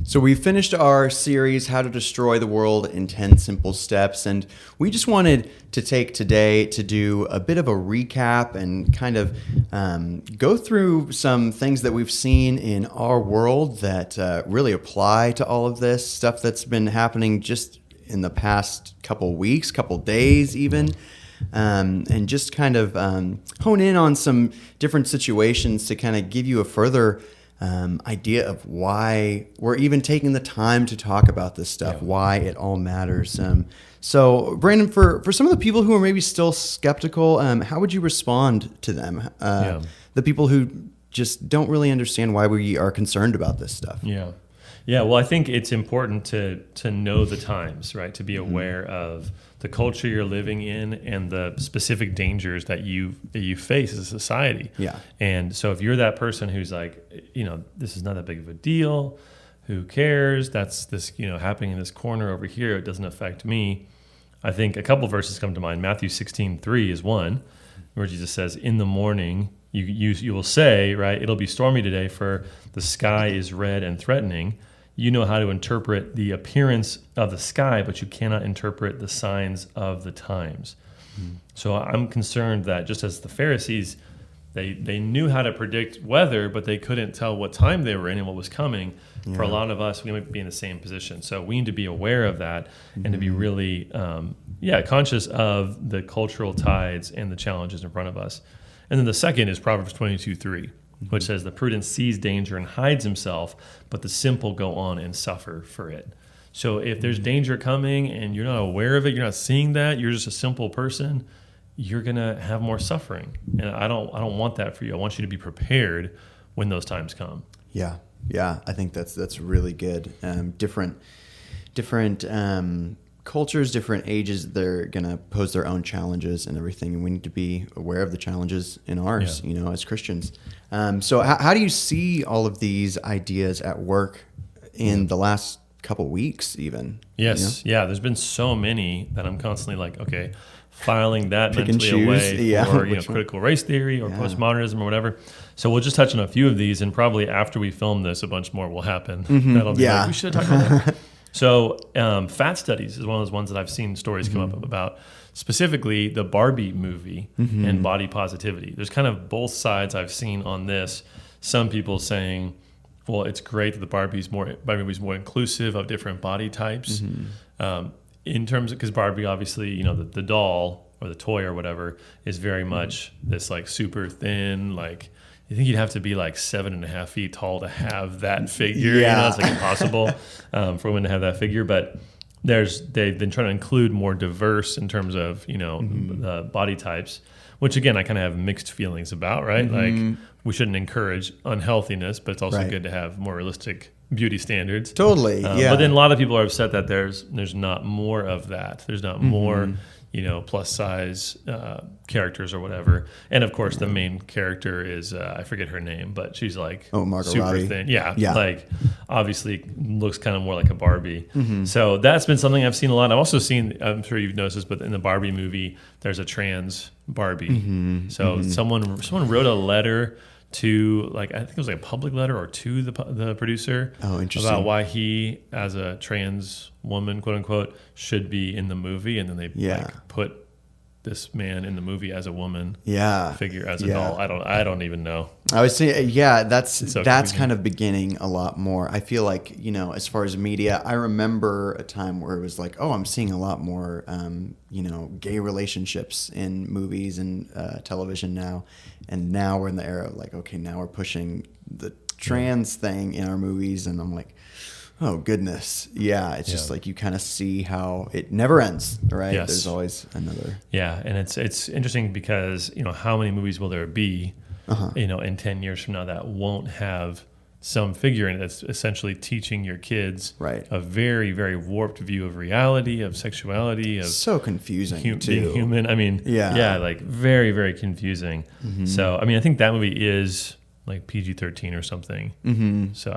So we finished our series, How to Destroy the World in 10 Simple Steps, and we just wanted to take today to do a bit of a recap and kind of go through some things that we've seen in our world that really apply to all of this stuff that's been happening just in the past couple weeks, couple days even. And just kind of hone in on some different situations to kind of give you a further idea of why we're even taking the time to talk about this stuff, why it all matters. So, Brandon, for some of the people who are maybe still skeptical, how would you respond to them? The people who just don't really understand why we are concerned about this stuff. Yeah. Well, I think it's important to know the times, right? To be aware of the culture you're living in and the specific dangers that you face as a society. Yeah. And so if you're that person who's like, this is not that big of a deal, who cares? That's this, happening in this corner over here. It doesn't affect me. I think a couple verses come to mind. Matthew 16:3 is one, where Jesus says, "In the morning you will say, right, it'll be stormy today, for the sky is red and threatening. You know how to interpret the appearance of the sky, but you cannot interpret the signs of the times." So I'm concerned that just as the Pharisees, they knew how to predict weather, but they couldn't tell what time they were in and what was coming. For a lot of us, we might be in the same position. So we need to be aware of that and to be really, conscious of the cultural tides and the challenges in front of us. And then the second is Proverbs 22:3. Which says, "The prudent sees danger and hides himself, but the simple go on and suffer for it." So if there's danger coming and you're not aware of it, you're not seeing that, you're just a simple person, you're going to have more suffering. And I don't want that for you. I want you to be prepared when those times come. Yeah. I think that's really good. Different cultures, different ages, they're going to pose their own challenges and everything. And we need to be aware of the challenges in ours, as Christians. So how do you see all of these ideas at work in the last couple weeks even? Yes. Yeah. There's been so many that I'm constantly like, okay, filing that Pick mentally away for critical race theory or postmodernism or whatever. So we'll just touch on a few of these, and probably after we film this, a bunch more will happen. That'll be like, we should talk about that. So fat studies is one of those ones that I've seen stories come up about, specifically the Barbie movie and body positivity. There's kind of both sides I've seen on this. Some people saying, well, it's great that the Barbie movie's more inclusive of different body types. In terms of, because Barbie, obviously, the doll or the toy or whatever is very much this like super thin, like, you think you'd have to be like 7.5 feet tall to have that figure. It's like impossible for women to have that figure. But they've been trying to include more diverse in terms of the body types, which again I kind of have mixed feelings about. Right, like we shouldn't encourage unhealthiness, but it's also good to have more realistic beauty standards. Totally. But then a lot of people are upset that there's not more of that. There's not more. Plus size characters or whatever. And of course, the main character is, I forget her name, but she's like Margot super Robbie. thin. Yeah. Like obviously looks kind of more like a Barbie. So that's been something I've seen a lot. I've also seen, I'm sure you've noticed this, but in the Barbie movie, there's a trans Barbie. So someone wrote a letter to, like, I think it was like a public letter or to the producer about why he, as a trans woman, quote unquote, should be in the movie, and then they put this man in the movie as a woman figure, as a doll. I don't even know. I would say that's kind of beginning a lot more. I feel like, as far as media, I remember a time where it was like, I'm seeing a lot more gay relationships in movies and television now. And now we're in the era of like, okay, now we're pushing the trans thing in our movies, and I'm like, oh goodness. It's just like you kind of see how it never ends, right? Yes. There's always another. Yeah, and it's interesting because, how many movies will there be, in 10 years from now that won't have some figure in it that's essentially teaching your kids a very, very warped view of reality, of sexuality, of so confusing being human. I mean, like very, very confusing. So, I mean, I think that movie is like PG-13 or something. So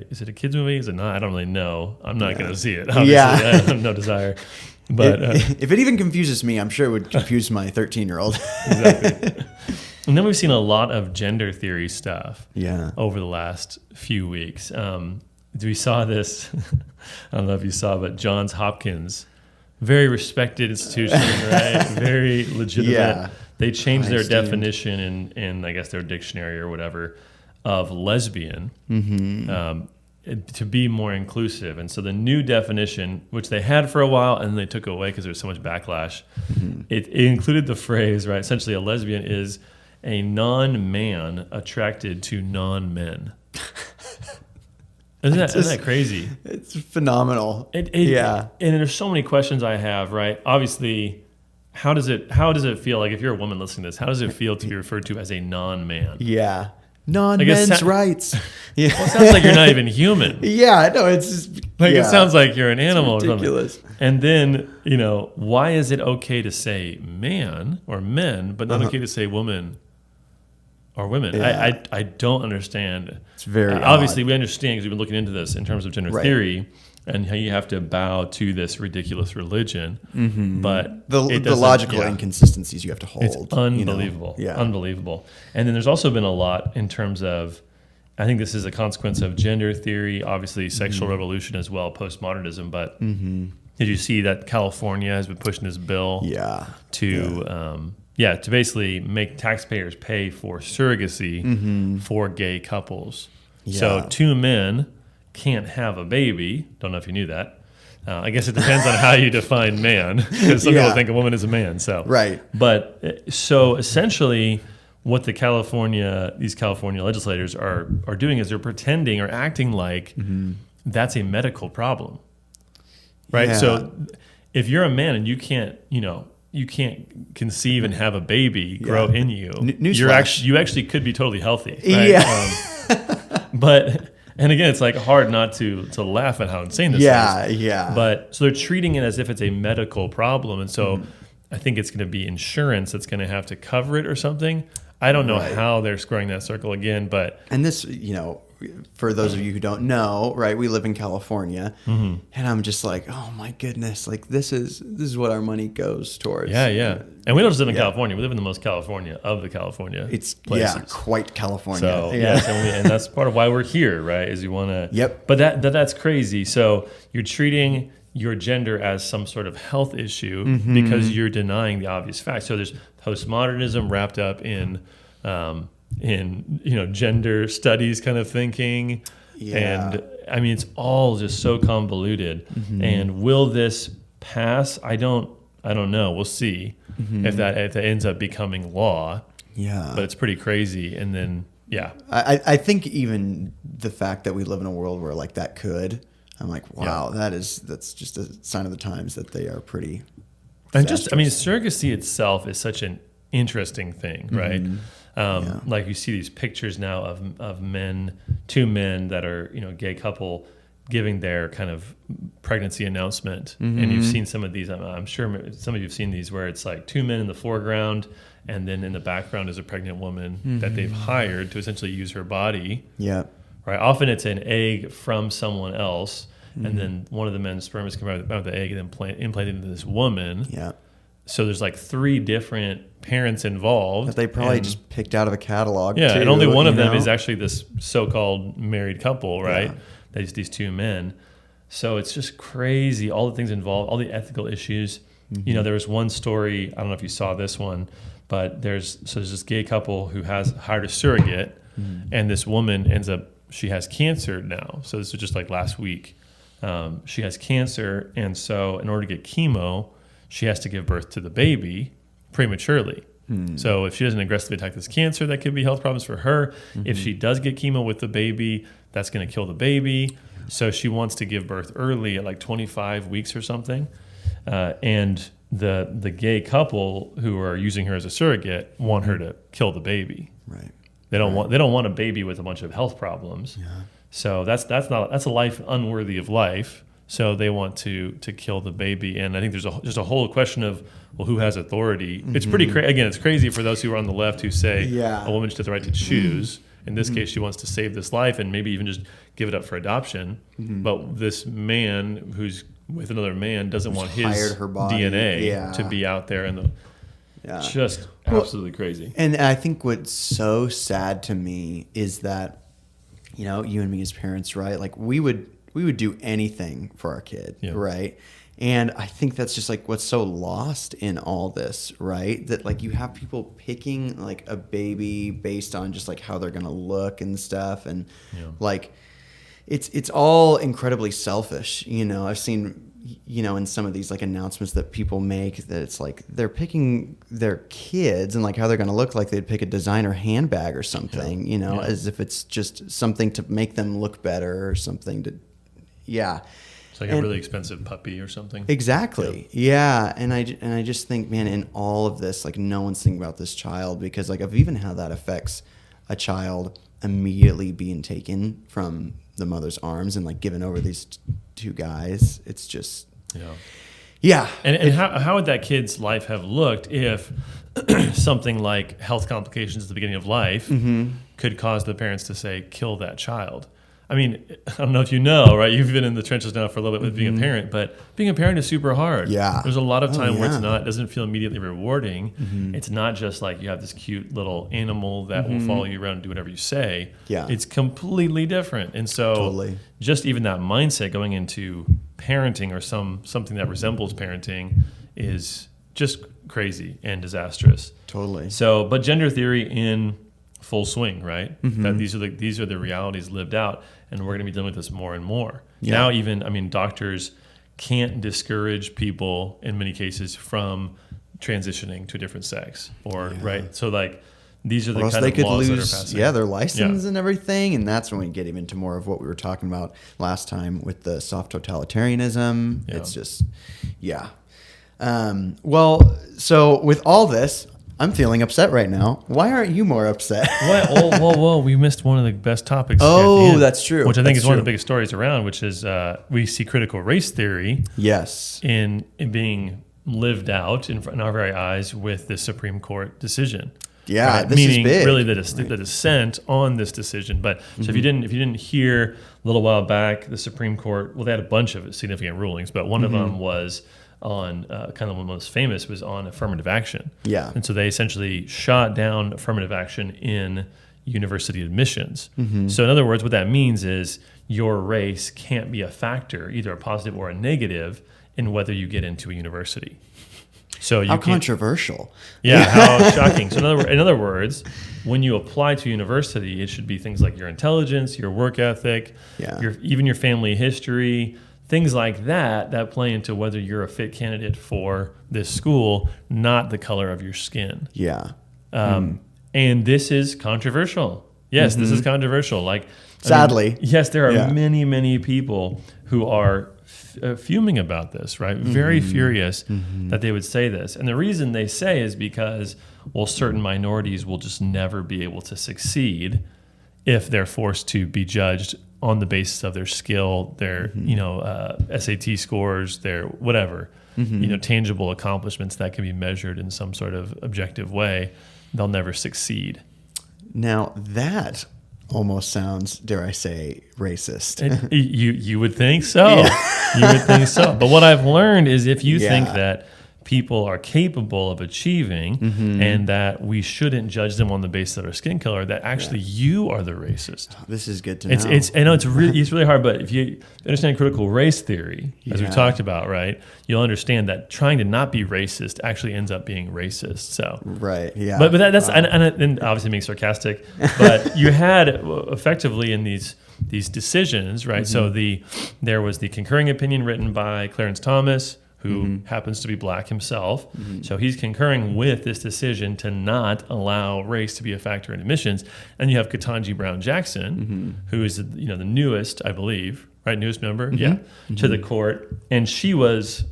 is it a kids movie? Is it not? I don't really know. I'm not going to see it. Obviously. I have no desire. But if it even confuses me, I'm sure it would confuse my 13-year-old. Exactly. And then we've seen a lot of gender theory stuff over the last few weeks. we saw this. I don't know if you saw, but Johns Hopkins, very respected institution, right? Very legitimate. Yeah. They changed their Esteemed. definition in I guess their dictionary or whatever of lesbian to be more inclusive. And so the new definition, which they had for a while and they took away because there was so much backlash, it included the phrase, right? Essentially, a lesbian is a non-man attracted to non-men. Isn't that crazy? It's phenomenal. Yeah. And there's so many questions I have, right? Obviously, how does it feel like if you're a woman listening to this, how does it feel to be referred to as a non-man? Yeah. Non-men's rights. Yeah. Well, it sounds like you're not even human. Yeah, no, it's just Like it sounds like you're an animal or something. ridiculous. And then, why is it okay to say man or men, but not okay to say woman or women? Yeah. I don't understand. It's very obviously odd. we understand because we've been looking into this in terms of gender Right. theory and how you have to bow to this ridiculous religion. But the it doesn't- logical yeah. inconsistencies you have to hold. It's unbelievable. Yeah. Unbelievable. And then there's also been a lot in terms of, I think this is a consequence of gender theory, obviously sexual revolution as well, postmodernism. But did you see that California has been pushing this bill Yeah. to to basically make taxpayers pay for surrogacy for gay couples. So Yeah. two men can't have a baby. Don't know if you knew that. I guess it depends on how you define man, because some people Yeah. think a woman is a man. So Right. But so essentially, what these California legislators are doing is they're pretending or acting like that's a medical problem, right? Yeah. So if you're a man and you can't conceive and have a baby grow in you, Newsflash. you actually could be totally healthy, right? Yeah. But and again, it's like hard not to laugh at how insane this is. Yeah. But so they're treating it as if it's a medical problem, and so I think it's going to be insurance that's going to have to cover it or something. I don't know Right. how they're squaring that circle again, but And this, for those of you who don't know, right, we live in California, and I'm just like, oh my goodness, like this is what our money goes towards. yeah. And we don't just live in Yeah. California; we live in the most California of the California It's places. quite California. So yes, and that's part of why we're here, right? Is you want to. Yep. But that's crazy. So you're treating your gender as some sort of health issue because you're denying the obvious fact. So there's postmodernism wrapped up in gender studies kind of thinking. Yeah. And I mean, it's all just so convoluted. And will this pass? I don't know. We'll see if that ends up becoming law. Yeah. But it's pretty crazy. And then, yeah. I think even the fact that we live in a world where like that could, I'm like, wow, that's just a sign of the times that they are pretty. And surrogacy itself is such an interesting thing, right? Like you see these pictures now of two men that are, gay couple giving their kind of pregnancy announcement. And you've seen some of these, I'm sure some of you have seen these where it's like two men in the foreground and then in the background is a pregnant woman that they've hired to essentially use her body. Yeah. Right. Often it's an egg from someone else, and then one of the men's sperm is combined with the egg and then implanted into this woman. Yeah. So there's like three different parents involved. That they probably and, just picked out of a catalog. yeah, too, and only one of them know? is actually this so-called married couple, right? Yeah. These two men. So it's just crazy. All the things involved, all the ethical issues. There was one story. I don't know if you saw this one, but there's this gay couple who has hired a surrogate, and this woman she has cancer now. So this was just like last week. She has cancer, and so in order to get chemo, she has to give birth to the baby prematurely. So if she doesn't aggressively attack this cancer, that could be health problems for her. If she does get chemo with the baby, that's going to kill the baby. So she wants to give birth early at like 25 weeks or something. And the gay couple who are using her as a surrogate want her to kill the baby. Right. They don't want a baby with a bunch of health problems. Yeah. So that's a life unworthy of life. So they want to kill the baby, and I think there's just a whole question of who has authority. It's pretty again. It's crazy for those who are on the left who say a woman should have the right to choose. In this case, she wants to save this life and maybe even just give it up for adoption. But this man who's with another man doesn't want his hired her body. DNA to be out there, and just absolutely crazy. And I think what's so sad to me is that you know, you and me as parents, right? Like we would do anything for our kid, Yeah. right? And I think that's just like what's so lost in all this, right? That like you have people picking like a baby based on just like how they're gonna look and stuff, and like it's all incredibly selfish. You know, I've seen, you know, in some of these like announcements that people make that it's like they're picking their kids and like how they're going to look like they'd pick a designer handbag or something, you know, as if it's just something to make them look better or something to, It's like a really expensive puppy or something. Exactly. Yeah. And I just think, man, in all of this, like no one's thinking about this child, because like of even how that affects a child immediately being taken from the mother's arms and like given over these two guys. It's just, yeah. And how would that kid's life have looked if something like health complications at the beginning of life could cause the parents to say, kill that child? I mean, I don't know if you know, right? You've been in the trenches now for a little bit with being a parent, but being a parent is super hard. Yeah. There's a lot of time where it doesn't feel immediately rewarding. It's not just like you have this cute little animal that will follow you around and do whatever you say. Yeah. It's completely different. And so just even that mindset going into parenting or something that resembles parenting is just crazy and disastrous. Totally. So, but gender theory in full swing, right? That these are the realities lived out, and we're going to be dealing with this more and more. Now, even doctors can't discourage people in many cases from transitioning to a different sex, or right. So, like these are the kind of laws that are passing. Their license and everything, and that's when we get into more of what we were talking about last time with the soft totalitarianism. It's just, well, so with all this, I'm feeling upset right now. Why aren't you more upset? Whoa, we missed one of the best topics. Oh, that's true. Which I think is one of the biggest stories around, which is we see critical race theory in being lived out in our very eyes with the Supreme Court decision. Yeah, right? this Meaning is big. Really the dissent on this decision. But so if you didn't hear a little while back, the Supreme Court, well, they had a bunch of significant rulings, but one of them was on kind of one of the most famous was on affirmative action. Yeah. And so they essentially shot down affirmative action in university admissions. So in other words, what that means is your race can't be a factor, either a positive or a negative, in whether you get into a university. So you how controversial. Yeah, how shocking. So in other words, when you apply to university, it should be things like your intelligence, your work ethic, even your family history, things like that play into whether you're a fit candidate for this school, not the color of your skin. Yeah. And this is controversial. Yes, this is controversial. Like, sadly. Yes, there are many, many people who are fuming about this, right? Very furious that they would say this. And the reason they say is because, well, certain minorities will just never be able to succeed if they're forced to be judged on the basis of their skill, their SAT scores, their whatever, tangible accomplishments that can be measured in some sort of objective way. They'll never succeed. Now that almost sounds, dare I say, racist. You would think so. You would think so. But what I've learned is if you think that people are capable of achieving and that we shouldn't judge them on the basis of their skin color, that actually you are the racist. This is good to know. I know it's really hard, but if you understand critical race theory, as we talked about, right, you'll understand that trying to not be racist actually ends up being racist. So but that's and obviously being sarcastic, but you had effectively in these decisions, right? So there was the concurring opinion written by Clarence Thomas, who happens to be black himself. So he's concurring with this decision to not allow race to be a factor in admissions. And you have Ketanji Brown Jackson, who is the newest, I believe, right, newest member, to the court. And she was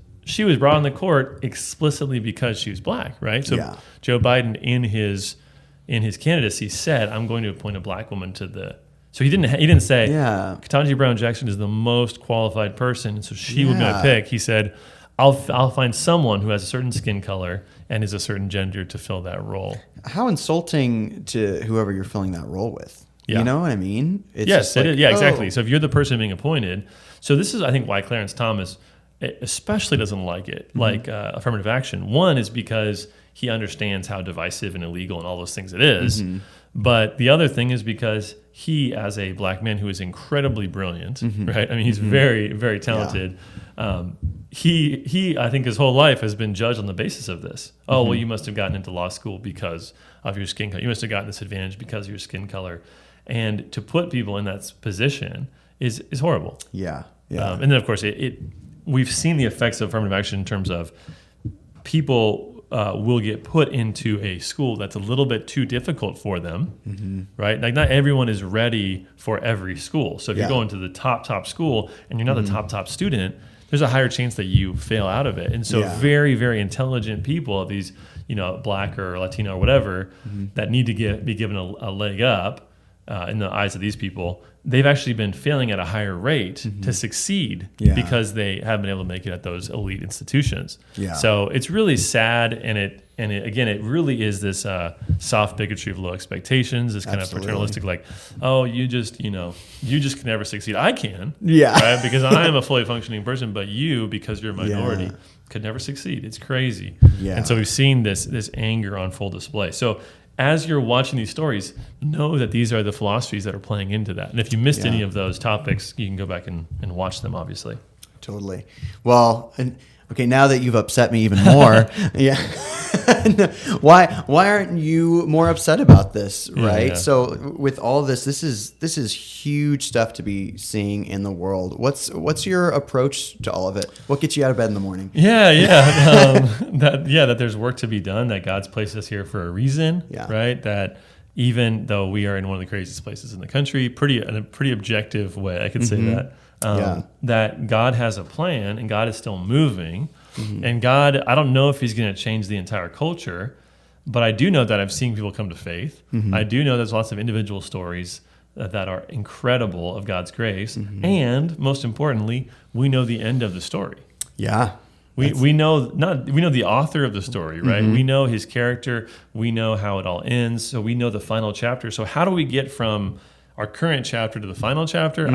brought on the court explicitly because she was black, right? So Joe Biden in his candidacy said, "I'm going to appoint a black woman to the." So he didn't say Ketanji Brown Jackson is the most qualified person, so she will be my pick. He said, I'll find someone who has a certain skin color and is a certain gender to fill that role. How insulting to whoever you're filling that role with. Yeah. You know what I mean? It's yes, it is. Yeah, exactly. So if you're the person being appointed, so this is, I think, why Clarence Thomas especially doesn't like it, like affirmative action. One is because he understands how divisive and illegal and all those things it is. But the other thing is because he, as a black man who is incredibly brilliant, right? I mean, he's very, very talented. He, I think his whole life has been judged on the basis of this. Oh, well, you must have gotten into law school because of your skin color. You must have gotten this advantage because of your skin color. And to put people in that position is horrible. Yeah. And then, of course, we've seen the effects of affirmative action in terms of people will get put into a school that's a little bit too difficult for them, right? Like not everyone is ready for every school. So if you're going to the top school and you're not the top student, there's a higher chance that you fail out of it. And so very, very intelligent people, these, black or Latino or whatever, that need to be given a leg up in the eyes of these people, they've actually been failing at a higher rate to succeed because they haven't been able to make it at those elite institutions. So it's really sad, and it really is this soft bigotry of low expectations, this kind of paternalistic, like, oh, you just can never succeed. I can, right? Because I am a fully functioning person, but you, because you're a minority, could never succeed. It's crazy. And so we've seen this anger on full display. So as you're watching these stories, know that these are the philosophies that are playing into that. And if you missed any of those topics, you can go back and watch them, obviously. Totally. Well, okay, now that you've upset me even more, why aren't you more upset about this, right? Yeah. So with all this is huge stuff to be seeing in the world. What's your approach to all of it? What gets you out of bed in the morning? That there's work to be done, that God's placed us here for a reason, right? That even though we are in one of the craziest places in the country, in a pretty objective way, I could say that, that God has a plan and God is still moving. And God, I don't know if he's going to change the entire culture, but I do know that I've seen people come to faith. I do know there's lots of individual stories that are incredible of God's grace. And most importantly, we know the end of the story. We know the author of the story, right? We know his character. We know how it all ends. So we know the final chapter. So how do we get from our current chapter to the final chapter?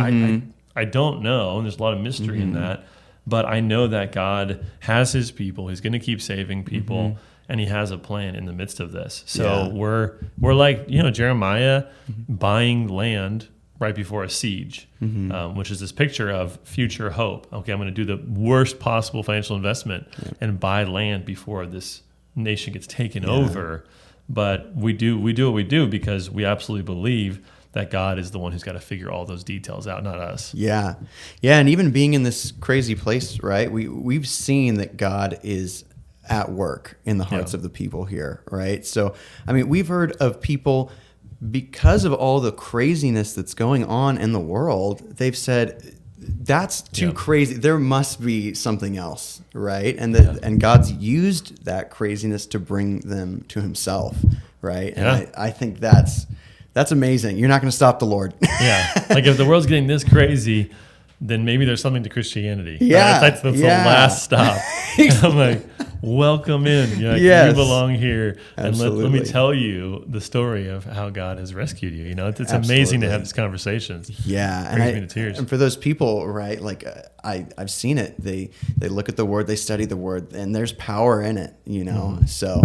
I don't know. And there's a lot of mystery in that. But I know that God has his people. He's going to keep saving people. And he has a plan in the midst of this. So we're like, Jeremiah buying land right before a siege, which is this picture of future hope. Okay, I'm going to do the worst possible financial investment and buy land before this nation gets taken over. But we do what we do because we absolutely believe that God is the one who's got to figure all those details out, not us. Yeah. And even being in this crazy place, right? We've seen that God is at work in the hearts of the people here, right? So, I mean, we've heard of people, because of all the craziness that's going on in the world, they've said, that's too crazy. There must be something else, right? And God's used that craziness to bring them to himself, right? And I think that's amazing. You're not going to stop the Lord. Like if the world's getting this crazy, then maybe there's something to Christianity. That's the last stop. I'm like, welcome in. You belong here. And let me tell you the story of how God has rescued you. It's amazing to have these conversations. It brings me to tears. And for those people, right, like I've seen it. They look at the word, they study the word, and there's power in it, So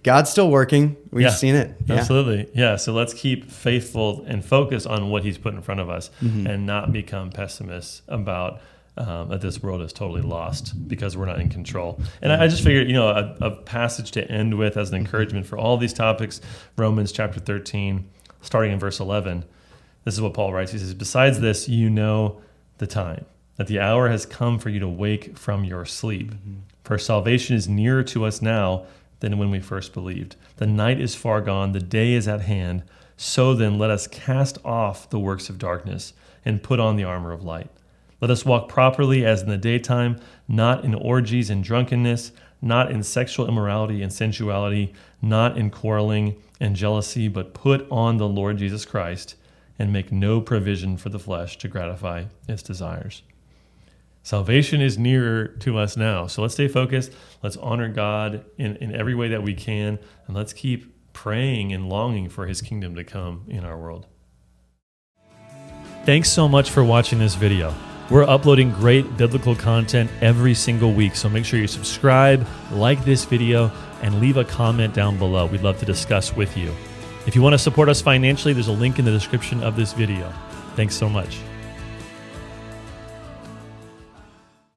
God's still working. We've seen it. Absolutely. So let's keep faithful and focus on what he's put in front of us and not become pessimists about that this world is totally lost because we're not in control. And I just figured, a passage to end with as an encouragement for all these topics, Romans chapter 13, starting in verse 11. This is what Paul writes. He says, besides this, you know the time, that the hour has come for you to wake from your sleep. For salvation is nearer to us now than when we first believed. The night is far gone, the day is at hand. So then let us cast off the works of darkness and put on the armor of light. Let us walk properly as in the daytime, not in orgies and drunkenness, not in sexual immorality and sensuality, not in quarreling and jealousy, but put on the Lord Jesus Christ and make no provision for the flesh to gratify its desires. Salvation is nearer to us now. So let's stay focused. Let's honor God in every way that we can. And let's keep praying and longing for his kingdom to come in our world. Thanks so much for watching this video. We're uploading great biblical content every single week. So make sure you subscribe, like this video, and leave a comment down below. We'd love to discuss with you. If you want to support us financially, there's a link in the description of this video. Thanks so much.